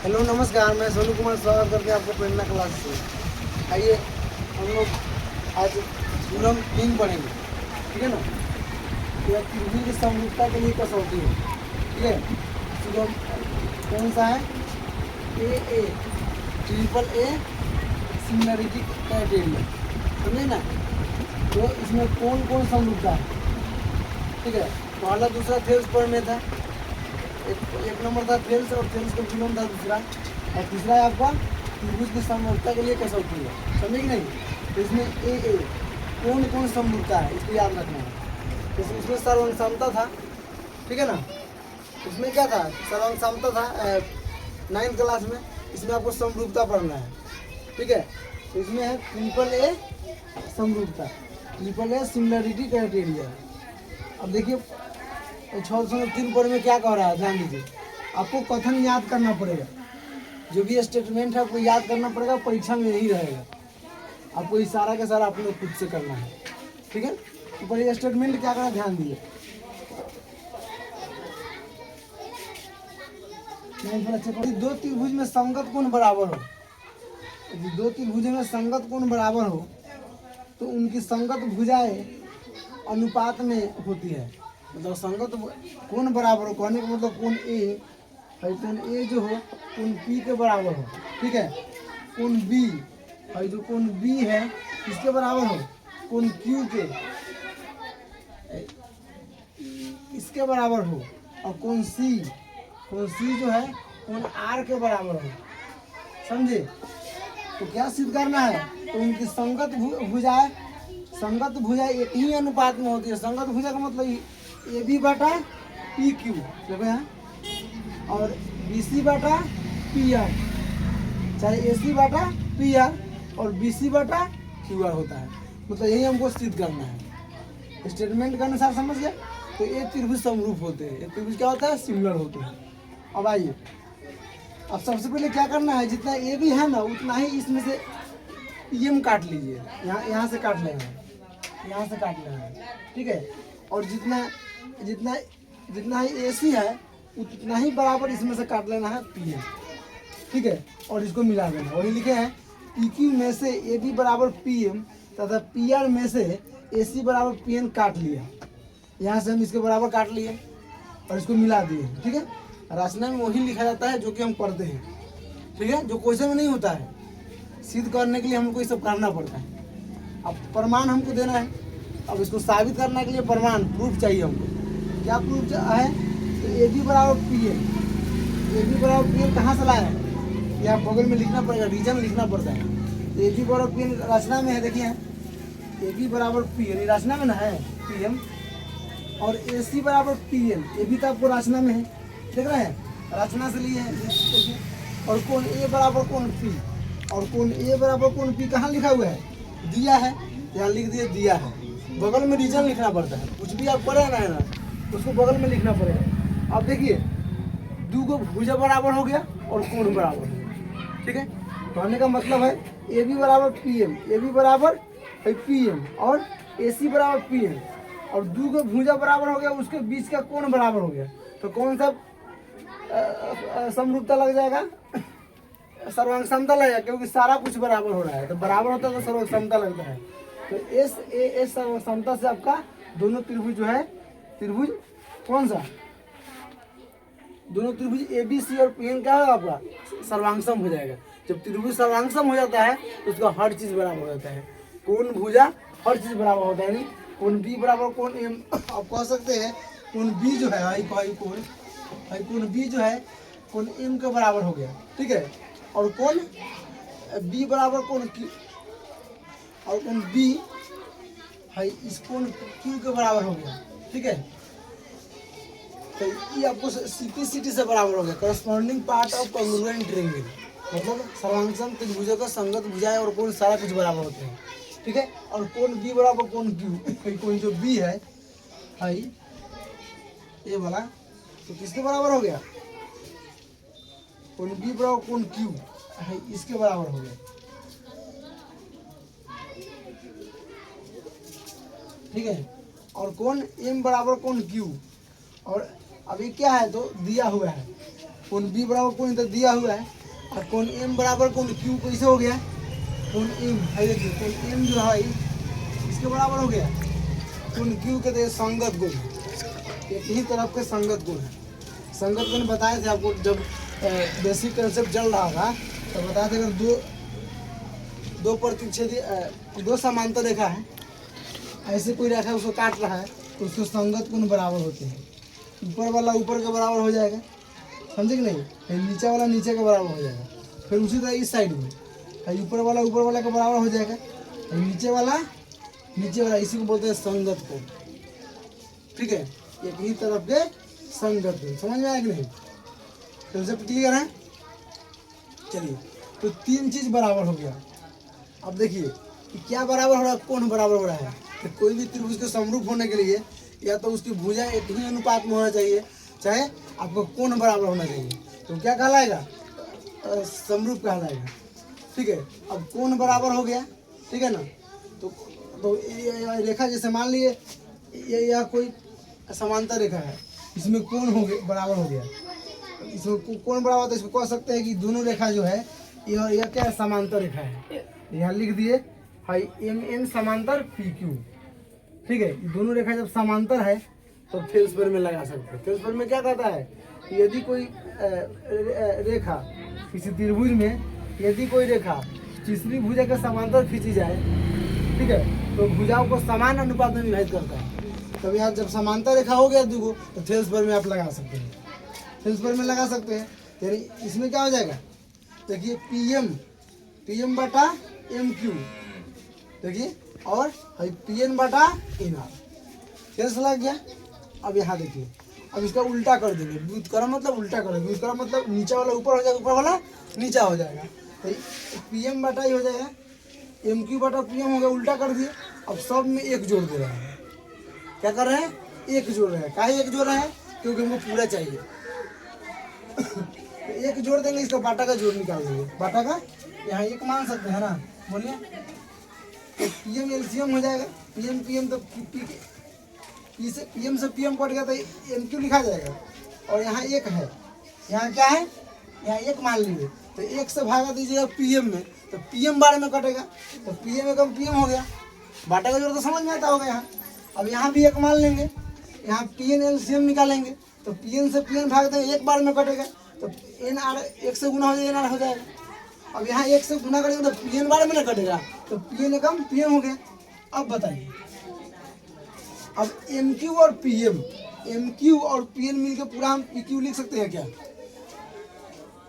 Hello नमस्कार, मैं सोनू कुमार स्वागत करते हैं आपको प्रेरणा क्लास से। आइए हम लोग आज गुणम 3 पढ़ेंगे, ठीक है ना। यह त्रिभुज की समरूपता के लिए कसौटी है, ठीक है। सुगम कौन सा है? ए ट्रिपल ए सिमिलरिटी क्राइटेरिया, समझे ना। तो इसमें कौन कौन समरूपता है, ठीक है। पहला दूसरा थेल्स पर में था, एक नंबर था थेल्स और थेल्स का विलोम था दूसरा, और तीसरा है आपका त्रिभुज की समरूपता के लिए कसौटी है, समझे कि नहीं। तो इसमें ए कौन कौन समरूपता है इसको याद रखना है। जैसे इसमें सर्वांग समता था, ठीक है ना। इसमें क्या था? सर्वांग समता था 9th क्लास में। इसमें आपको समरूपता पढ़ना है, ठीक है। तो इसमें है ट्रिपल ए समरूपता, ट्रिपल ए सिमिलरिटी क्राइटेरिया। अब देखिए 6.3 पर में क्या कह रहा है, ध्यान दीजिए। आपको कथन याद करना पड़ेगा, जो भी स्टेटमेंट है आपको याद करना पड़ेगा, परीक्षा में यही रहेगा। आपको इशारा के सारा अपने खुद से करना है, ठीक है। तो पर स्टेटमेंट क्या करना, ध्यान दिए। दो त्रिभुज में संगत कोण बराबर हो, यदि दो त्रिभुज में संगत कोण बराबर हो तो उनकी संगत भुजाएं अनुपात में होती है। मतलब संगत कोण बराबर हो कहने का मतलब कोण ए है, कोण ए जो हो कोण पी के बराबर हो, ठीक है। कोण बी है, जो कोण बी है किसके बराबर हो? कोण क्यू के, इसके बराबर हो। और कोण सी जो है कोण आर के बराबर हो, समझे। तो क्या सिद्ध करना है? तो उनकी संगत भुजा एक ही अनुपात में होती है। संगत भुजा का मतलब ए बी बटा पी क्यू, देखो यहाँ, और बी सी बटा पी आर, चाहे ए सी बटा पी आर और बी सी बटा क्यू आर होता है। मतलब यही हमको सिद्ध करना है, स्टेटमेंट के अनुसार, समझ गए। तो ये त्रिभुज समरूप होते हैं। ये त्रिभुज क्या होता है? सिमिलर होते हैं। अब आइए, अब सबसे पहले क्या करना है, जितना ए बी है ना उतना ही इसमें से पी एम काट लीजिए। यहाँ से काट लेना है, यहाँ से काट लेना है, ठीक है। और जितना ही ए सी है उतना ही बराबर इसमें से काट लेना है पी एम, ठीक है। और इसको मिला देना, वही लिखे हैं पी क्यू में से ए बी बराबर पी एम तथा पी आर में से ए सी बराबर पी एन काट लिया। यहाँ से हम इसके बराबर काट लिए और इसको मिला दिए, ठीक है। रचना में वही लिखा जाता है जो कि हम पढ़ते हैं, ठीक है, जो क्वेश्चन में नहीं होता है। सिद्ध करने के लिए हमको ये सब करना पड़ता है। अब प्रमाण हमको देना है, अब इसको साबित करने के लिए प्रमाण प्रूफ चाहिए हमको। क्या प्रूफ है? तो ए बी बराबर पी एम, ए बी बराबर पी एम कहाँ से लाया है? यहाँ बगल में लिखना पड़ेगा, रीजन लिखना पड़ता है। तो ए बी बराबर पी एम रचना में है, देखिए ए बी बराबर पी एम रचना में ना है पी एम, और ए सी बराबर पी एम, ए बी तो आपको रचना में है, देख रहे हैं, रचना से लिए हैं। और कोण ए बराबर कोण पी, और कोण ए बराबर कोण पी कहाँ लिखा हुआ है? दिया है, यहाँ लिख दिए दिया है। बगल में रीजन लिखना पड़ता है, कुछ भी आप पढ़े ना उसको बगल में लिखना पड़ेगा। अब देखिए दो को भुजा बराबर हो गया और कोण बराबर हो गया, ठीक है। कहने का मतलब है ए बी बराबर पी एम, ए बी बराबर पी एम और ए सी बराबर पी एम, और दो को भुजा बराबर हो गया, उसके बीच का कोण बराबर हो गया। तो कौन सा समरूपता लग जाएगा? सर्वांग समता लगेगा, क्योंकि सारा कुछ बराबर हो रहा है। तो बराबर होता है तो सर्वांग समता लगता है। तो एस सर्वांग समता से आपका दोनों त्रिभुज जो है, त्रिभुज कौन सा? दोनों त्रिभुज ए बी सी और पी एन क्या होगा आपका? सर्वांगसम हो जाएगा। जब त्रिभुज सर्वांगसम हो जाता है तो उसका हर चीज बराबर हो जाता है। कोण भुजा हर चीज बराबर होता है। कोण बी बराबर कोण एम, आप कह सकते हैं कोण बी जो है कोण बी जो है कोण एम के बराबर हो गया, ठीक है। और कोण बी बराबर कोण क्यू, और कोण बी है इस कोण क्यू के बराबर हो गया, ठीक है। तो ये आपको सीपी से बराबर हो गया, corresponding part of congruent triangle. मतलब सर्वांगसम त्रिभुजों का संगत भुजाएं और कोण सारा कुछ बराबर होते हैं, ठीक है। और कोण बी बराबर कोण क्यू, कोण जो बी है ये वाला, तो किसके बराबर हो गया? कोण बी बराबर कोण क्यू है इसके बराबर हो गया, ठीक है। और कोण एम बराबर कोण क्यू, और अभी क्या है तो दिया हुआ है कोण बी बराबर कोण इधर दिया हुआ है, और कोण एम बराबर कोण क्यू कैसे हो गया, कोण एम है, देखिए कोण एम जो है इसके बराबर हो गया कोण क्यू के, तो संगत गुण एक ही तरफ के संगत गुण है। संगत गुण बताए थे आपको जब बेसिक कंसेप्ट चल रहा था, तो बताए थे अगर दो प्रतिच्छेदी दो समांतर रेखा है, ऐसे कोई रेखा उसको काट रहा है तो उसके संगत कोण बराबर होते हैं। ऊपर वाला ऊपर के बराबर हो जाएगा, समझे कि नहीं, फिर नीचे वाला नीचे के बराबर हो जाएगा। फिर उसी तरह इस साइड में ऊपर वाला के बराबर हो जाएगा, नीचे वाला इसी को बोलते हैं संगत कोण। ठीक है, एक ही तरफ के संगत कोण, समझ में आया कि नहीं, कंसेप्ट क्लियर है। चलिए, तो तीन चीज बराबर हो गया। अब देखिए कि क्या बराबर हो रहा है, कोण बराबर हो रहा है। तो कोई भी त्रिभुज के समरूप होने के लिए या तो उसकी भुजा एक ही अनुपात में होना चाहिए, चाहे आपको कोण बराबर होना चाहिए, तो क्या कहलाएगा, समरूप कहलाएगा। ठीक है, अब कोण बराबर हो गया, ठीक है ना, तो ये रेखा जैसे मान लिए यह कोई समांतर रेखा है, इसमें कोण हो गया बराबर हो गया, इसमें कोण बराबर, तो इसको कह सकते हैं कि दोनों रेखा जो है यह क्या है, समांतर रेखा है। यहाँ लिख दिए हाई एम एन समांतर पी क्यू। ठीक है, ये दोनों रेखा जब समांतर है तो फेल्सबर्ग में लगा सकते हैं। फेल्सबर्ग में क्या कहता है, यदि कोई रेखा किसी त्रिभुज में, यदि कोई रेखा तीसरी भुजा के समांतर खींची जाए, ठीक है, तो भुजाओं को समान अनुपात में विभाजित करता है। तब यहाँ जब समांतर रेखा हो गया दो, तो फेल्सबर्ग में आप लगा सकते हैं, फेल्सबर्ग में लगा सकते हैं। यानी इसमें क्या हो जाएगा, देखिए पी एम बटा एम क्यू, देखिए, और पी एन बटा एन आर, फेल्स लग गया। अब यहाँ देखिए, अब इसका उल्टा कर देंगे, व्युत्क्रम मतलब उल्टा कर देंगे, व्युत्क्रम मतलब नीचे वाला ऊपर हो जाएगा, ऊपर वाला नीचा हो जाएगा, तो पी एम बटा ही हो जाएगा, एम क्यू बटा पी एम हो गया, उल्टा कर दिए। अब सब में एक जोड़ दे रहे हैं, क्या कर रहे हैं, एक जोड़ रहे हैं। काहे एक जोड़ रहे हैं, क्योंकि हमको पूरा चाहिए। एक जोड़ देंगे, इसका बाटा का जोड़ निकाल देंगे, बाटा का यहाँ एक मान सकते हैं ना, बोलिए, तो पीएम एलसीएम हो जाएगा, पीएम तो पी से पीएम कट गया तो एम क्यू लिखा जाएगा, और यहाँ एक है, यहाँ क्या है, यहाँ एक मान लीजिए, तो एक से भागा दीजिएगा पीएम में, तो पीएम बारे में कटेगा, तो पीएम एकम पीएम हो गया, बाटा का जोड़ तो समझ में आता होगा यहाँ। अब यहाँ भी एक मान लेंगे, यहाँ पीएन एलसीएम निकालेंगे, तो पीएन से पीएन भाग देंगे, एक बार में कटेगा, तो एन आर एक से गुना हो जाएगा, एन आर हो जाएगा। अब यहाँ एक से गुना करेंगे तो पीएन बारे में ना कटेगा, तो पीएन एकम पीएम हो गया। अब बताइए, अब एम क्यू और पीएन मिलकर पूरा हम पी क्यू लिख सकते हैं क्या,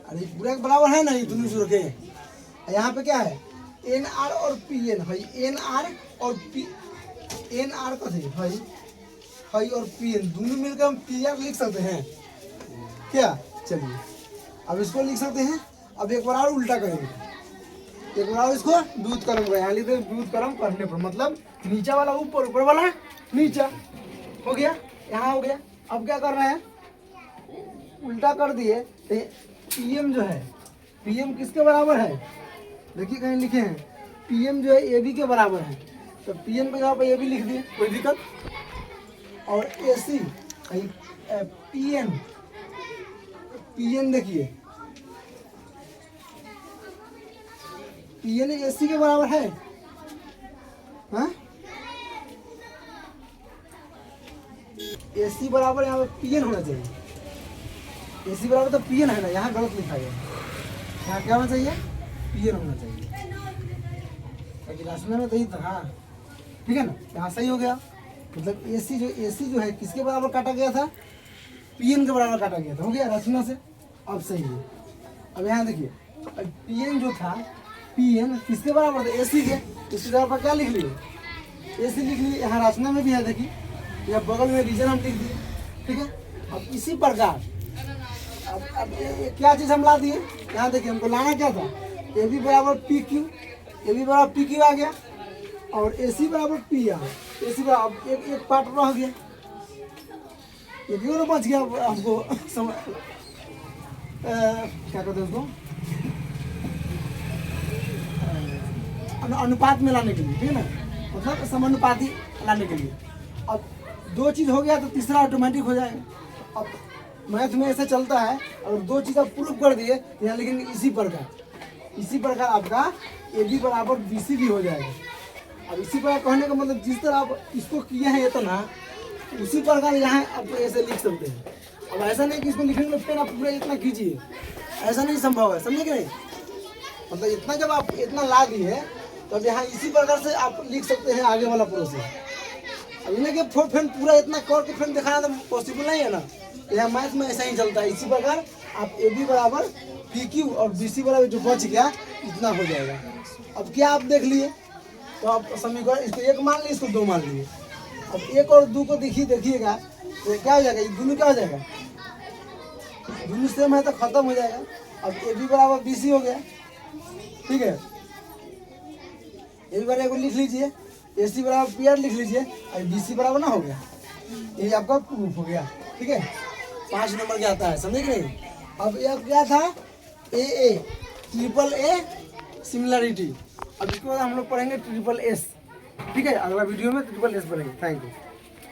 अरे पूरा बराबर है ना, ये दोनों जोड़ के। यहाँ पे क्या है, एन आर और पीएन, भाई एन आर और पी, एन आर कथे भाई और पीएन दोनों मिलकर हम पी आर लिख सकते हैं क्या। चलिए, अब इसको लिख सकते हैं। अब एक बार और उल्टा करेंगे, एक बार और इसको व्युत्क्रम करें, यहाँ लिखते हैं व्युत्क्रम करने पर, मतलब नीचा वाला ऊपर, ऊपर वाला नीचा हो गया, यहाँ हो गया। अब क्या कर रहे हैं, उल्टा कर दिए, तो पीएम जो है, पीएम किसके बराबर है, देखिए कहीं लिखे हैं, पीएम जो है ए बी के बराबर है, तो पीएम पे जगह पर ए बी लिख दिए, कोई दिक्कत। और ए सी पीएन देखिए, पीएन ए सी के बराबर है, हाँ, ए सी बराबर यहाँ पे पीएन होना चाहिए, ए सी बराबर तो पीएन है ना, यहाँ गलत लिखा है, यहाँ क्या होना चाहिए, पीएन होना चाहिए, राशि में तो यही था, हाँ ठीक है ना, यहाँ सही हो गया। मतलब ए सी जो है किसके बराबर काटा गया था, पीएन के बराबर काटा गया था, हो गया रचना से, अब सही है। अब यहाँ देखिए, पीएन जो था, पीएन किसके बराबर था, एसी के, इसके जगह पर क्या लिख लिए, एसी लिख लिए, यहाँ रचना में भी है, देखिए यहाँ बगल में रीजन हम लिख दिए, ठीक है। अब इसी प्रकार अब क्या चीज़ हम ला दिए, यहाँ देखिए हमको लाना क्या था, ए बी बराबर पी क्यू, ए बी बराबर पी क्यू आ गया, और ए सी बराबर पी आर, ए सी बराबर एक पार्ट रह गया, एक और बच गया हमको क्या कहते हैं उसको, अनुपात में लाने के लिए, ठीक है ना, मतलब समानुपाती लाने के लिए। अब दो चीज़ हो गया तो तीसरा ऑटोमेटिक हो जाएगा। अब मैथ में ऐसा चलता है, अगर दो चीज़ आप प्रूफ कर दिए तो यहाँ लिखेंगे इसी प्रकार आपका AB बराबर BC भी हो जाएगा। अब इसी प्रकार कहने का मतलब जिस तरह आप इसको किए हैं इतना, उसी प्रकार यहाँ आप ऐसे लिख सकते हैं। अब ऐसा नहीं कि इसको लिखने के लिए पेन आप पूरा इतना कीजिए, ऐसा नहीं संभव है, समझे कि नहीं। मतलब इतना जब आप इतना ला दिए तब यहाँ इसी प्रकार से आप लिख सकते हैं आगे वाला प्रोसेस। अब इन्हें कि फिर पूरा इतना कर के फिर दिखाना तो पॉसिबल नहीं है ना। यहाँ मैथ में ऐसा ही चलता है। इसी प्रकार आप AB बराबर PQ और BC बराबर जो बच गया इतना हो जाएगा। अब क्या आप देख लिए, तो आप समीकरण इसको 1 मान लिए, इसको 2 मान लिए। अब 1 और 2 को देखिएगा तो क्या हो जाएगा, ये दोनों क्या हो जाएगा, दोनों सेम है तो खत्म हो जाएगा। अब AB बराबर BC हो गया, ठीक है। AB बराबर लिख लीजिए, AC बराबर PR लिख लीजिए, और BC बराबर ना हो गया, ये आपका प्रूफ हो गया, ठीक है। 5 नंबर क्या आता है, समझे कि नहीं। अब ये क्या था, AA ट्रिपल A सिमिलरिटी। अब इसके बाद हम लोग पढ़ेंगे ट्रिपल S, ठीक है। अगला वीडियो में ट्रिपल S पढ़ेंगे। Thank you.